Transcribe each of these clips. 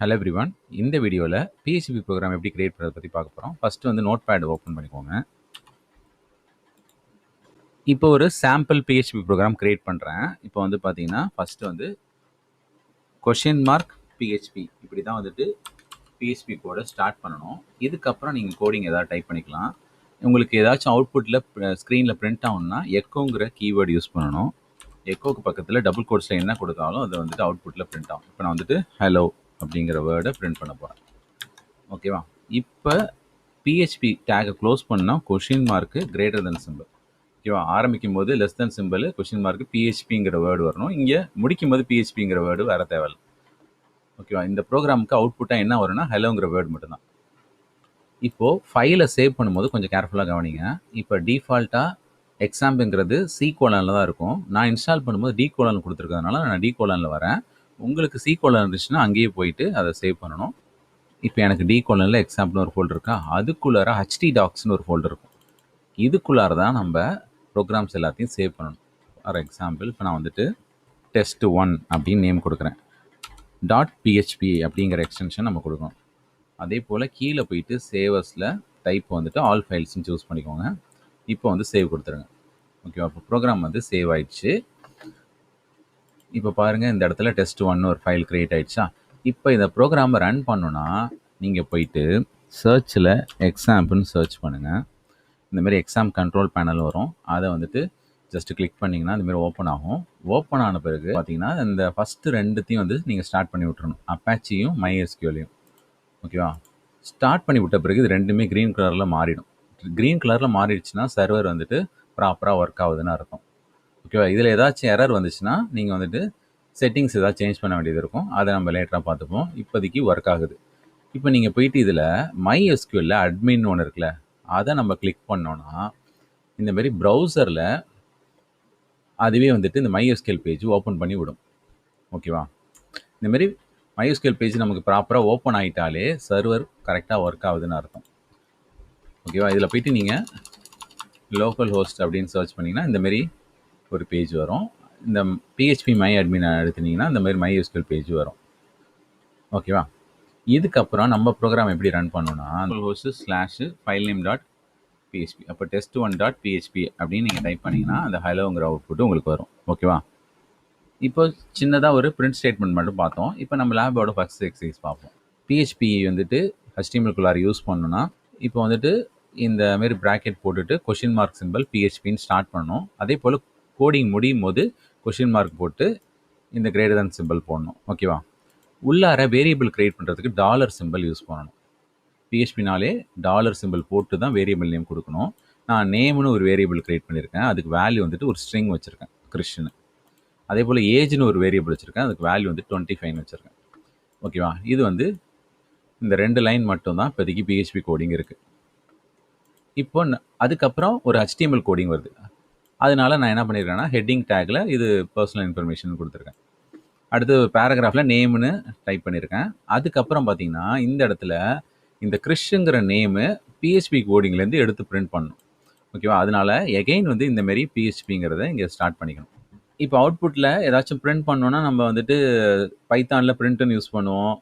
Hello everyone. இந்த வீடியோவில் PHP program எப்படி கிரியேட் பண்ணுறதை பற்றி பார்க்க போகிறோம். ஃபஸ்ட்டு வந்து நோட் பேட் ஓப்பன் பண்ணிக்கோங்க. இப்போ ஒரு சாம்பிள் PHP ப்ரோக்ராம் கிரியேட் பண்ணுறேன். இப்போ வந்து பார்த்தீங்கன்னா ஃபஸ்ட்டு வந்து கொஷின் மார்க் PHP இப்படி தான் வந்துட்டு PHP கோடை ஸ்டார்ட் பண்ணணும். இதுக்கப்புறம் நீங்கள் கோடிங் ஏதாவது டைப் பண்ணிக்கலாம். உங்களுக்கு ஏதாச்சும் அவுட்புட்டில் ஸ்க்ரீனில் பிரிண்ட் ஆகணும்னா எக்கோங்கிற கீவேர்டு யூஸ் பண்ணணும். எக்கோக்கு பக்கத்தில் டபுள் கோட்ஸில் என்ன கொடுத்தாலும் அது வந்துட்டு அவுட்புட்டில் பிரிண்ட் ஆகும். இப்போ நான் வந்துட்டு ஹலோ அப்படிங்கிற வேர்டை பிரிண்ட் பண்ண போகிறேன். ஓகேவா? இப்போ PHP டேகை க்ளோஸ் பண்ணால் question mark greater than symbol. ஓகேவா? ஆரம்பிக்கும் போது less than symbol question mark PHPங்கிற வேர்டு வரணும். இங்கே முடிக்கும் போது PHPங்கிற வேர்டு வேறு தேவையில்லை. ஓகேவா? இந்த ப்ரோக்ராமுக்கு அவுட்புட்டாக என்ன வரும்னா ஹலோங்கிற வேர்டு மட்டும்தான். இப்போது ஃபைலை சேவ் பண்ணும்போது கொஞ்சம் கேர்ஃபுல்லாக கவனிங்க. இப்போ டிஃபால்ட்டாக எக்ஸாம்புங்கிறது C கோலனில் தான் இருக்கும். நான் இன்ஸ்டால் பண்ணும்போது D கோலன் கொடுத்துருக்கறதுனால நான் D கோலனில் வரேன். உங்களுக்கு C கோலன் இருந்துச்சுன்னா அங்கேயே போயிட்டு அதை சேவ் பண்ணணும். இப்போ எனக்கு D கோலனில் எக்ஸாம்பிள்னு ஒரு ஃபோல்டர் இருக்கா, அதுக்குள்ளார HT டாக்ஸ்னு ஒரு ஃபோல்டர் இருக்கும். இதுக்குள்ளார தான் நம்ம ப்ரோக்ராம்ஸ் எல்லாத்தையும் சேவ் பண்ணணும். ஃபார் எக்ஸாம்பிள் இப்போ நான் வந்துட்டு test1 அப்படின்னு நேம் கொடுக்குறேன். .php அப்படிங்கிற எக்ஸ்டென்ஷன் நம்ம கொடுக்கணும். அதே போல் கீழே போயிட்டு சேவஸில் டைப் வந்துட்டு ஆல் ஃபைல்ஸ்னு சூஸ் பண்ணிக்கோங்க. இப்போ வந்து சேவ் கொடுத்துருங்க. ஓகேவா? இப்போ ப்ரோக்ராம் வந்து சேவ் ஆயிடுச்சு. இப்போ பாருங்கள், இந்த இடத்துல test1 ஒரு ஃபைல் க்ரியேட் ஆகிடுச்சா. இப்போ இந்த ப்ரோக்ராமை ரன் பண்ணோன்னா நீங்கள் போயிட்டு சர்ச்சில் எக்ஸாம்னு சர்ச் பண்ணுங்கள். இந்தமாரி எக்ஸாம் கண்ட்ரோல் பேனல் வரும். அதை வந்துட்டு ஜஸ்ட்டு கிளிக் பண்ணிங்கன்னா இந்தமாரி ஓப்பன் ஆகும். ஓப்பன் ஆன பிறகு பார்த்தீங்கன்னா இந்த ஃபஸ்ட்டு ரெண்டுத்தையும் வந்து நீங்கள் ஸ்டார்ட் பண்ணி விட்டுறணும், அப்பாச்சியும் MySQLையும். ஓகேவா? ஸ்டார்ட் பண்ணி விட்ட பிறகு இது ரெண்டுமே க்ரீன் கலரில் மாறிடும். க்ரீன் கலரில் மாறிடுச்சுன்னா சர்வர் வந்துட்டு ப்ராப்பராக ஒர்க் ஆகுதுன்னு அர்த்தம். ஓகேவா? இதில் ஏதாச்சும் எரர் வந்துச்சுன்னா நீங்கள் வந்துட்டு செட்டிங்ஸ் ஏதாவது சேஞ்ச் பண்ண வேண்டியது இருக்கும். அதை நம்ம லேட்டராக பார்த்துப்போம். இப்போதைக்கு ஒர்க் ஆகுது. இப்போ நீங்கள் போயிட்டு இதில் MySQLல அட்மின் ஒன்று இருக்குல்ல, அதை நம்ம கிளிக் பண்ணோன்னா இந்தமாரி ப்ரௌசரில் அதுவே வந்துட்டு இந்த MySQL பேஜ் ஓப்பன் பண்ணி விடும். ஓகேவா? இந்தமாரி MySQL பேஜ் நமக்கு ப்ராப்பராக ஓப்பன் ஆகிட்டாலே சர்வர் கரெக்டாக ஒர்க் ஆகுதுன்னு அர்த்தம். ஓகேவா? இதில் போயிட்டு நீங்கள் லோக்கல் ஹோஸ்ட் அப்படின்னு சர்ச் பண்ணிங்கன்னா இந்தமாரி ஒரு பேஜ் வரும். இந்த PHP மை அட்மின் எடுத்துனீங்கன்னா இந்த மாதிரி MySQL பேஜ் வரும். ஓகேவா? இதுக்கப்புறம் நம்ம ப்ரோக்ராம் எப்படி ரன் பண்ணோன்னா host/filename.php அப்போ test1.php அப்படின்னு நீங்கள் டைப் பண்ணிங்கன்னா அந்த ஹலோங்கிற அவுட்புட்டு உங்களுக்கு வரும். ஓகேவா? இப்போ சின்னதாக ஒரு பிரிண்ட் ஸ்டேட்மெண்ட் மட்டும் பார்த்தோம். இப்போ நம்ம லேபோட ஃபஸ்ட் எக்ஸசைஸ் பார்ப்போம். PHP வந்துட்டு HTML யூஸ் பண்ணணும்னா இப்போ வந்துட்டு இந்த மாரி ப்ராக்கெட் போட்டுட்டு கொஷின் மார்க் சிம்பிள் PHPன்னு ஸ்டார்ட் பண்ணணும். அதே போல் கோடிங் முடியும் போது கொஷின் மார்க் போட்டு இந்த கிரேட்டர் தென் சிம்பிள் போடணும். ஓகேவா? உள்ளார வேரியபிள் கிரியேட் பண்ணுறதுக்கு டாலர் சிம்பிள் யூஸ் பண்ணணும். PHPனாலே டாலர் சிம்பிள் போட்டு தான் வேரியபிள் நேம் கொடுக்கணும். நான் நேம்னு ஒரு வேரியபிள் கிரியேட் பண்ணியிருக்கேன். அதுக்கு வேல்யூ வந்துட்டு ஒரு ஸ்ட்ரிங் வச்சுருக்கேன், கிறிஸ்டின்னு. அதே போல் ஏஜ்னு ஒரு வேரியபிள் வச்சுருக்கேன். அதுக்கு வேல்யூ வந்து 25 வச்சுருக்கேன். ஓகேவா? இது வந்து இந்த 2 லைன் மட்டும்தான் இப்போதைக்கு PHP கோடிங் இருக்குது. இப்போ அதுக்கப்புறம் ஒரு HTML கோடிங் வருது. அதனால நான் என்ன பண்ணியிருக்கேன்னா ஹெட்டிங் டேக்கில் இது பர்சனல் இன்ஃபர்மேஷன் கொடுத்துருக்கேன். அடுத்து பேராகிராஃபில் நேம்னு டைப் பண்ணியிருக்கேன். அதுக்கப்புறம் பார்த்தீங்கன்னா இந்த இடத்துல இந்த கிறிஸ்ங்கிற நேமு PHP கோடிங்லேருந்து எடுத்து பிரிண்ட் பண்ணணும். ஓகேவா? அதனால எகெயின் வந்து இந்தமாரி PHPங்கிறத இங்கே ஸ்டார்ட் பண்ணிக்கணும். இப்போ அவுட்புட்டில் ஏதாச்சும் பிரிண்ட் பண்ணோன்னா நம்ம வந்துட்டு பைத்தானில் பிரிண்ட்னு யூஸ் பண்ணுவோம்,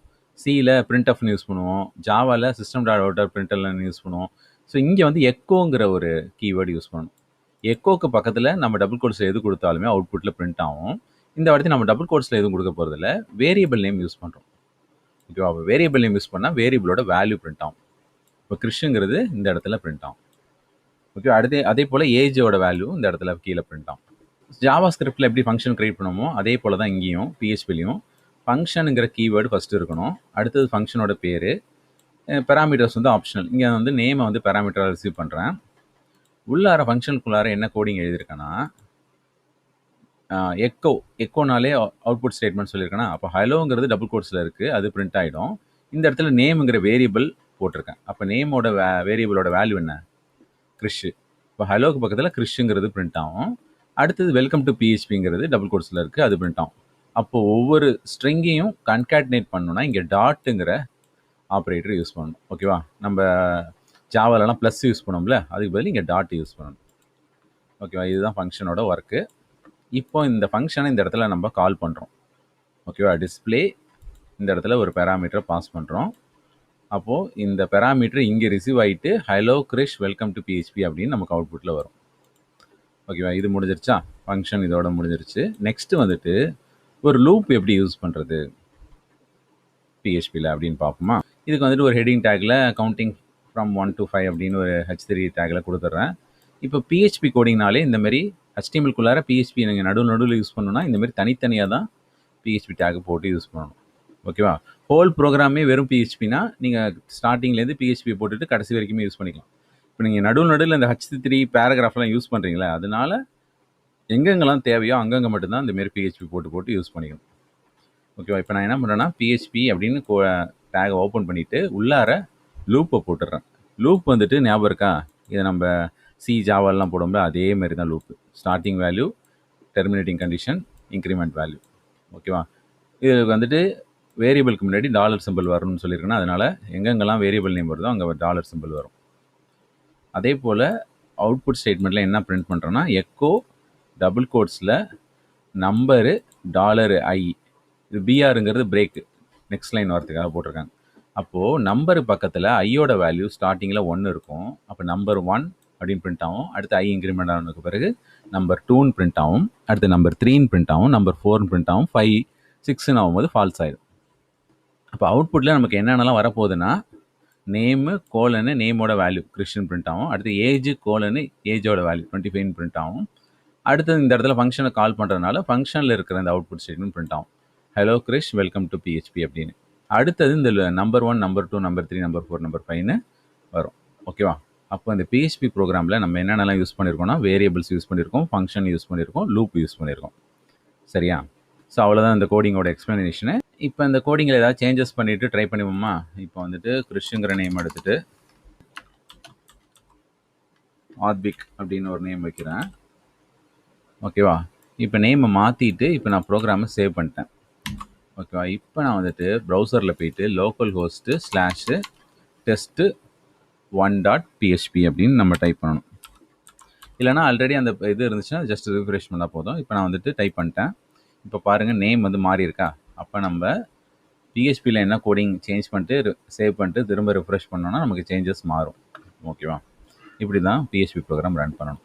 சியில் printfன்னு யூஸ் பண்ணுவோம், ஜாவாவில் system.out println யூஸ் பண்ணுவோம். ஸோ இங்கே வந்து எக்கோங்கிற ஒரு கீவேர்டு யூஸ் பண்ணணும். எக்கோக்கு பக்கத்தில் நம்ம டபுள் கோட்ஸில் எது கொடுத்தாலுமே அவுட்புட்டில் பிரிண்ட் ஆகும். இந்த வாட்டி நம்ம டபுள் கோட்ஸில் எதுவும் கொடுக்க போகிறதில்ல, வேரியபிள் நேம் யூஸ் பண்ணுறோம். ஓகேவா? வேரியபிள் நேம் யூஸ் பண்ணால் வேரியபிளோட வேல்யூ பிரிண்ட் ஆகும். இப்போ கிறிஸ்ங்கிறது இந்த இடத்துல பிரிண்ட் ஆகும். ஓகே, அதே போல் ஏஜோட வேல்யூ இந்த இடத்துல கீழே பிரிண்ட் ஆகும். ஜாவா ஸ்கிரிப்டில் எப்படி ஃபங்க்ஷன் க்ரியேட் பண்ணுமோ அதே போல் தான் இங்கேயும் PHPலையும் ஃபங்க்ஷனுங்கிற கீவேர்டு ஃபஸ்ட்டு இருக்கணும். அடுத்தது ஃபங்க்ஷனோட பேர், பேராமீட்டர்ஸ் வந்து ஆப்ஷனல். இங்கே வந்து நேமை வந்து பேராமீட்டராக ரிசீவ் பண்ணுறேன். உள்ளார ஃபங்க்ஷனுக்குள்ளார என்ன கோடிங் எழுதியிருக்கேன்னா எக்கோனாலே அவுட்புட் ஸ்டேட்மெண்ட் சொல்லியிருக்கேன்னா, அப்போ ஹலோங்கிறது டபுள் கோட்ஸில் இருக்குது, அது பிரிண்ட் ஆகிடும். இந்த இடத்துல நேமுங்கிற வேரியபிள் போட்டிருக்கேன். அப்போ நேமோட வேரியபிளோட வேல்யூ என்ன? கிறிஷ். இப்போ ஹலோக்கு பக்கத்தில் கிறிஷுங்கிறது பிரிண்ட் ஆகும். அடுத்தது வெல்கம் டு PHPங்கிறது டபுள் கோட்ஸில் இருக்குது, அது பிரிண்ட் ஆகும். அப்போது ஒவ்வொரு ஸ்ட்ரிங்கையும் கன்கேட்னேட் பண்ணணும்னா இங்கே டாட்டுங்கிற ஆப்ரேட்டர் யூஸ் பண்ணணும். ஓகேவா? நம்ம ஜாவாலெலாம் ப்ளஸ் யூஸ் பண்ணோம்ல, அதுக்கு பதில் இங்கே டாட் யூஸ் பண்ணணும். ஓகேவா? இதுதான் ஃபங்க்ஷனோட ஒர்க்கு. இப்போ இந்த ஃபங்க்ஷனை இந்த இடத்துல நம்ம கால் பண்ணுறோம். ஓகேவா? டிஸ்பிளே இந்த இடத்துல ஒரு பேராமீட்டரை பாஸ் பண்ணுறோம். அப்போது இந்த பேராமீட்டர் இங்கே ரிசீவ் ஆகிட்டு hello Krish welcome to PHP அப்படின்னு நமக்கு அவுட்புட்டில் வரும். ஓகேவா, இது முடிஞ்சிருச்சா? ஃபங்க்ஷன் இதோட முடிஞ்சிருச்சு. நெக்ஸ்ட்டு வந்துட்டு ஒரு லூப் எப்படி யூஸ் பண்ணுறது பிஹெச்பியில் அப்படின்னு பார்ப்போமா. இதுக்கு வந்துட்டு ஒரு heading tackle counting from 1 to 5 அப்படின்னு ஒரு H3 டேக்கில் கொடுத்துட்றேன். இப்போ பிஹெச்பி கோடிங்னாலே இந்தமாரி HTML-குள்ளார பிஹெச்பி நீங்கள் நடுவில் யூஸ் பண்ணணும்னா இந்தமாரி தனித்தனியாக தான் பிஹெச்பி டேக் போட்டு யூஸ் பண்ணணும். ஓகேவா, ஹோல் ப்ரோக்ராமே வெறும் பிஹெச்பினா நீங்கள் ஸ்டார்டிங்லேருந்து பிஹெச்பி போட்டுட்டு கடைசி வரைக்குமே யூஸ் பண்ணிக்கலாம். இப்போ நீங்கள் நடுவில் இந்த H3 பேராகிராஃப்லாம் யூஸ் பண்ணுறீங்களா, அதனால எங்கெங்கெல்லாம் தேவையோ அங்கங்கே மட்டும்தான் இந்தமாரி பிஹெச்பி போட்டு யூஸ் பண்ணிக்கணும். ஓகேவா, இப்போ நான் என்ன பண்ணுறேன்னா பிஹெச்பி அப்படின்னு டேகை ஓப்பன் பண்ணிவிட்டு உள்ளார லூப்பை போட்டுடுறேன். லூப் வந்துட்டு ஞாபகம் இருக்கா, இதை நம்ம ஜாவாலாம் போடும்போது அதே மாதிரி தான் loop. Starting value, terminating condition, increment value. ஓகேவா, இதுக்கு வந்துட்டு வேரியபிளுக்கு முன்னாடி டாலர் சிம்பிள் வரணும்னு சொல்லியிருக்கேன்னா அதனால் எங்கெங்கெல்லாம் வேரியபிள் நேம் வருதோ அங்கே டாலர் சிம்பிள் வரும். அதே போல் அவுட்புட் ஸ்டேட்மெண்ட்டில் என்ன பிரிண்ட் பண்ணுறோன்னா எக்கோ டபுள் கோட்ஸில் நம்பரு $i. இது பிஆருங்கிறது பிரேக்கு, நெக்ஸ்ட் லைன் வரதுக்காக போட்டிருக்காங்க. அப்போது நம்பரு பக்கத்தில் ஐயோட வேல்யூ ஸ்டார்டிங்கில் 1 இருக்கும். அப்போ நம்பர் 1 அப்படின்னு பிரிண்ட் ஆகும். அடுத்து ஐ இன்க்ரிமெண்ட் ஆனதுக்கு பிறகு நம்பர் 2ன்னு பிரிண்ட் ஆகும். அடுத்து நம்பர் 3ன்னு பிரிண்ட் ஆகும். நம்பர் 4ன்னு பிரிண்ட் ஆகும். 5, 6ன்னு ஆகும்போது ஃபால்ஸ் ஆகிடும். அப்போ அவுட்புட்டில் நமக்கு என்னென்னலாம் வரப்போகுதுன்னா நேமு கோலனு நேமோட வேல்யூ கிறிஸ்டின் பிரிண்ட் ஆகும். அடுத்து ஏஜ் கோலனு ஏஜோட வேல்யூ 25 பிரிண்ட் ஆகும். அடுத்து இந்த இடத்துல ஃபங்க்ஷனை கால் பண்ணுறதுனால ஃபங்க்ஷனில் இருக்கிற இந்த அவுட்புட் ஸ்டேட்மெண்ட் பிரிண்ட் ஆகும். Hello Krish welcome to PHP அப்படின்னு. அடுத்தது இந்த number 1, number 2, number 3, number 4, number 5ன்னு வரும். ஓகேவா, அப்போ இந்த பிஹெச்பி ப்ரோக்ராமில் நம்ம என்னென்னலாம் யூஸ் பண்ணியிருக்கோம்னா வேரியபிள்ஸ் யூஸ் பண்ணியிருக்கோம், ஃபங்க்ஷன் யூஸ் பண்ணியிருக்கோம், லூப் யூஸ் பண்ணியிருக்கோம். சரியா, ஸோ அவ்வளோதான் இந்த கோடிங்கோட எக்ஸ்ப்ளனேஷனு. இப்போ இந்த கோடிங்கில் ஏதாவது சேஞ்சஸ் பண்ணிவிட்டு ட்ரை பண்ணுவோமா. இப்போ வந்துட்டு கிறிஷுங்கிற நேம் எடுத்துகிட்டு ஆத்விக் அப்படின்னு ஒரு நேம் வைக்கிறேன். ஓகேவா, இப்போ நேமை மாற்றிட்டு இப்போ நான் ப்ரோக்ராமை சேவ் பண்ணிட்டேன். ஓகேவா, இப்போ நான் வந்துட்டு ப்ரௌசரில் போயிட்டு லோக்கல் ஹோஸ்ட்டு /test1.php அப்படின்னு நம்ம டைப் பண்ணணும். இல்லைனா ஆல்ரெடி அந்த இது இருந்துச்சுன்னா ஜஸ்ட் ரிஃப்ரெஷ் பண்ணால் போதும். இப்போ நான் வந்துட்டு டைப் பண்ணிட்டேன். இப்போ பாருங்கள் நேம் வந்து மாறி இருக்கா. அப்போ நம்ம பிஹெச்பியில் என்ன கோடிங் சேஞ்ச் பண்ணிட்டு சேவ் பண்ணிட்டு திரும்ப ரிஃப்ரெஷ் பண்ணோன்னா நமக்கு சேஞ்சஸ் மாறும். ஓகேவா, இப்படி தான் பிஹெச்பி ப்ரோக்ராம் ரன் பண்ணணும்.